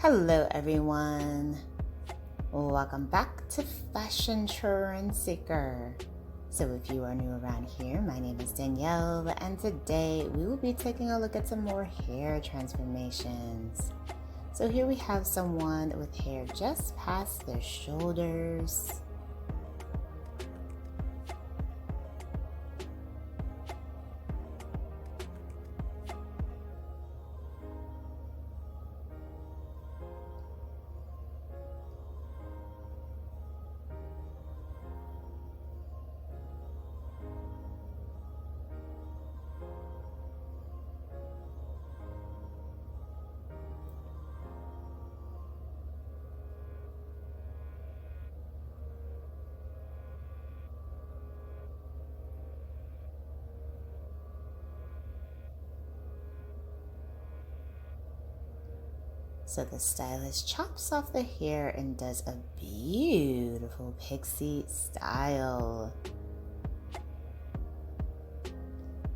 Hello everyone, welcome back to Fashion Trend Seeker. So if you are new around here, my name is Danielle, and today we will be taking a look at some more hair transformations. So here we have someone with hair just past their shoulders. So the stylist chops off the hair and does a beautiful pixie style.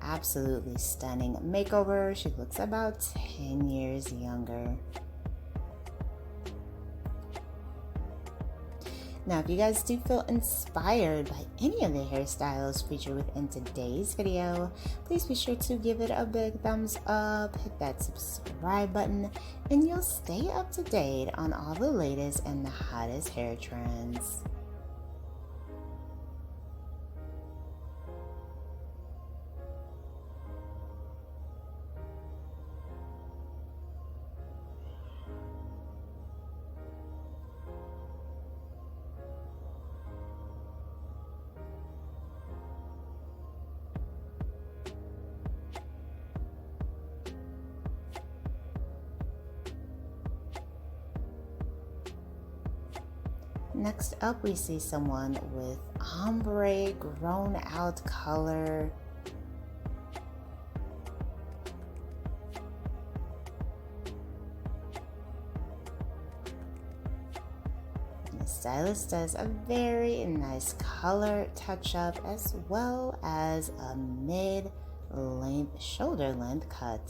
Absolutely stunning makeover. She looks about 10 years younger. Now, if you guys do feel inspired by any of the hairstyles featured within today's video, please be sure to give it a big thumbs up, hit that subscribe button, and you'll stay up to date on all the latest and the hottest hair trends. Next up, we see someone with ombre, grown out color. The stylist does a very nice color touch up as well as a mid-length, shoulder length cut.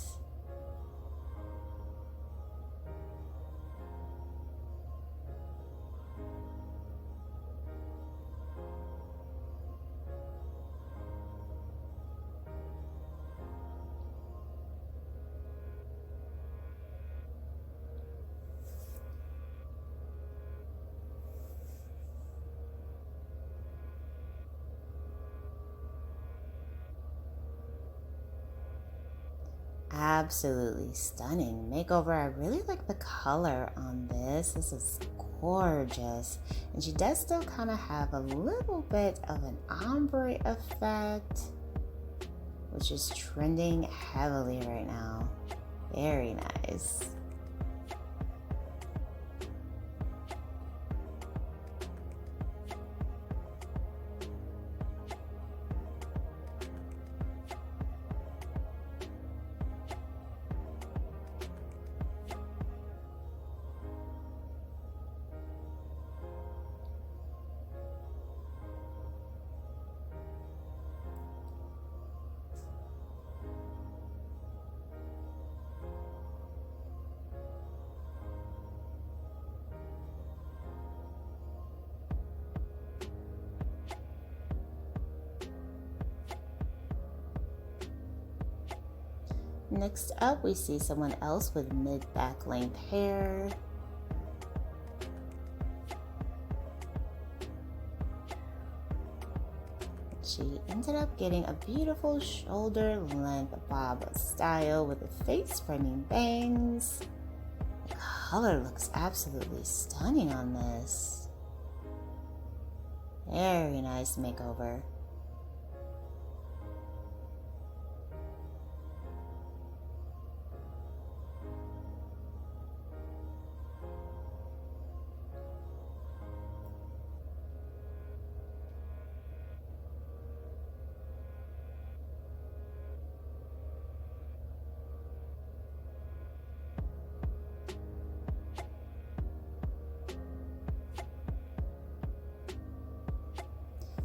Absolutely stunning makeover. I really like the color on this. This is gorgeous. And she does still kind of have a little bit of an ombre effect, which is trending heavily right now. Very nice. Next up, we see someone else with mid-back length hair. She ended up getting a beautiful shoulder length bob style with the face framing bangs. The color looks absolutely stunning on this. Very nice makeover.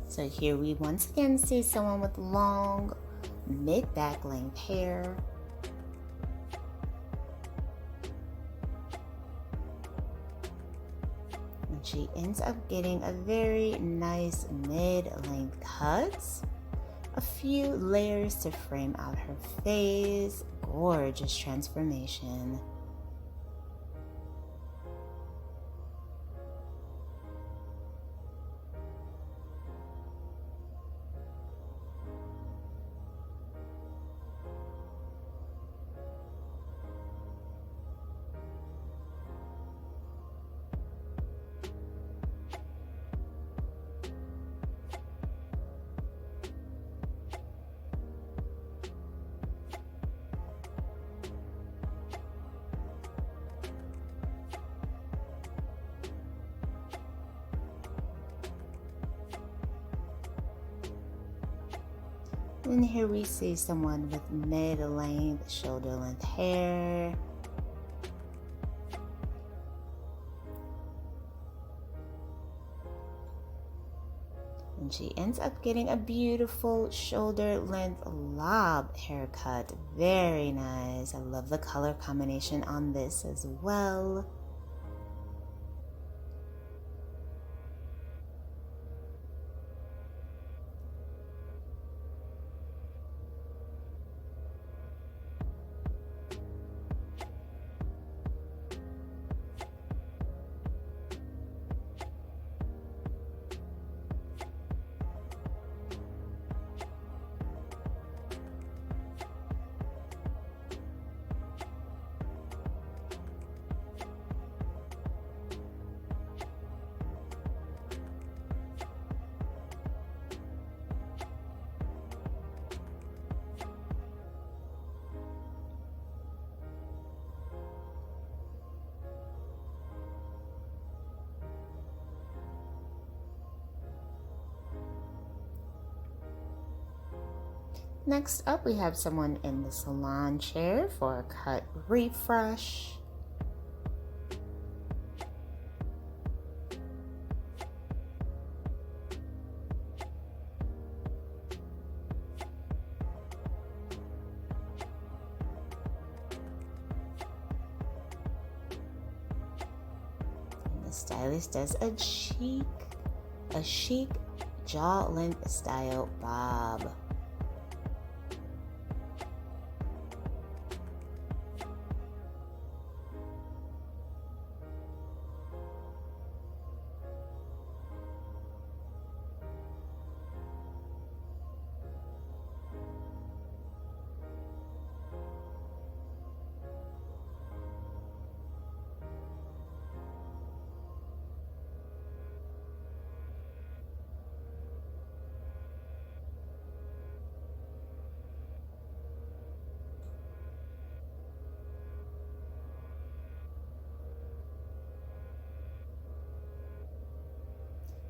So here we once again see someone with long mid-back length hair. and she ends up getting a very nice mid-length cut. A few layers to frame out her face. Gorgeous transformation. And here we see someone with mid-length, shoulder-length hair. And she ends up getting a beautiful shoulder-length lob haircut. Very nice. I love the color combination on this as well. Next up, we have someone in the salon chair for a cut refresh. And the stylist does a chic jaw length style bob.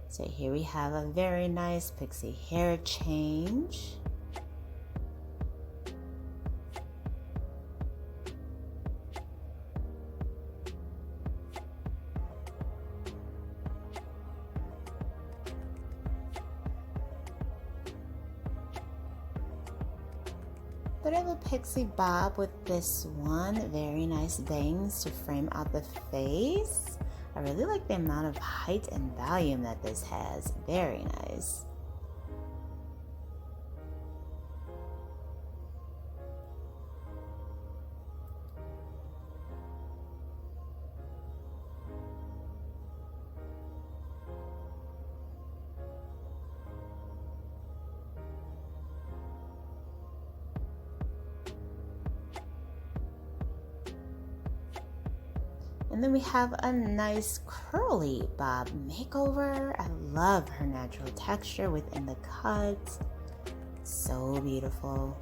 So here we have a very nice pixie hair change. Bit of a pixie bob with this one. Very nice bangs to frame out the face. I really like the amount of height and volume that this has. Very nice. And then we have a nice curly bob makeover. I love her natural texture within the cut. So beautiful.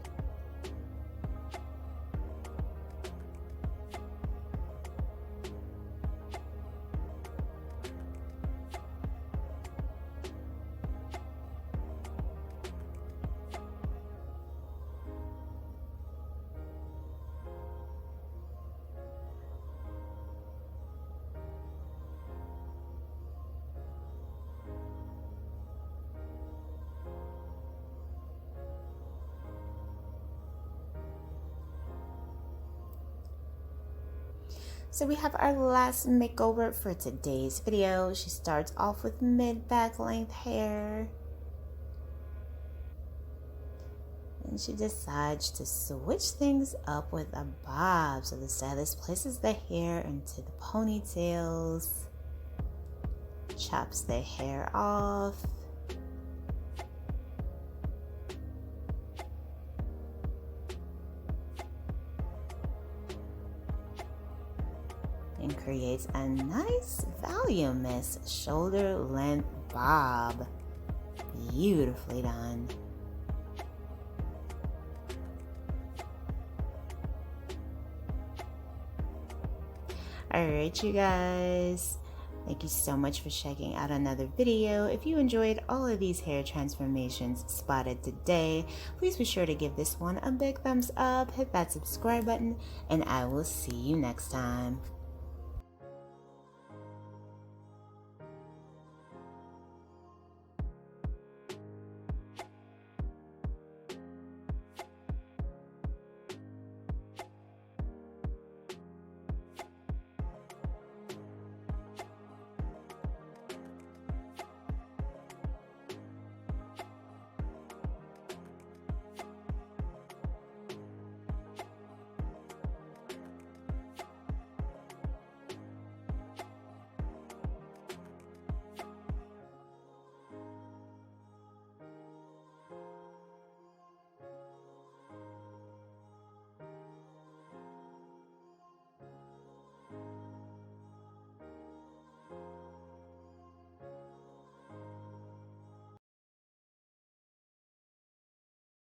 So we have our last makeover for today's video. She starts off with mid-back length hair. And she decides to switch things up with a bob. So the stylist places the hair into the ponytails, chops the hair off, and creates a nice voluminous shoulder length bob. Beautifully done. Alright, you guys, thank you so much for checking out another video. If you enjoyed all of these hair transformations spotted today, please be sure to give this one a big thumbs up, hit that subscribe button, and I will see you next time.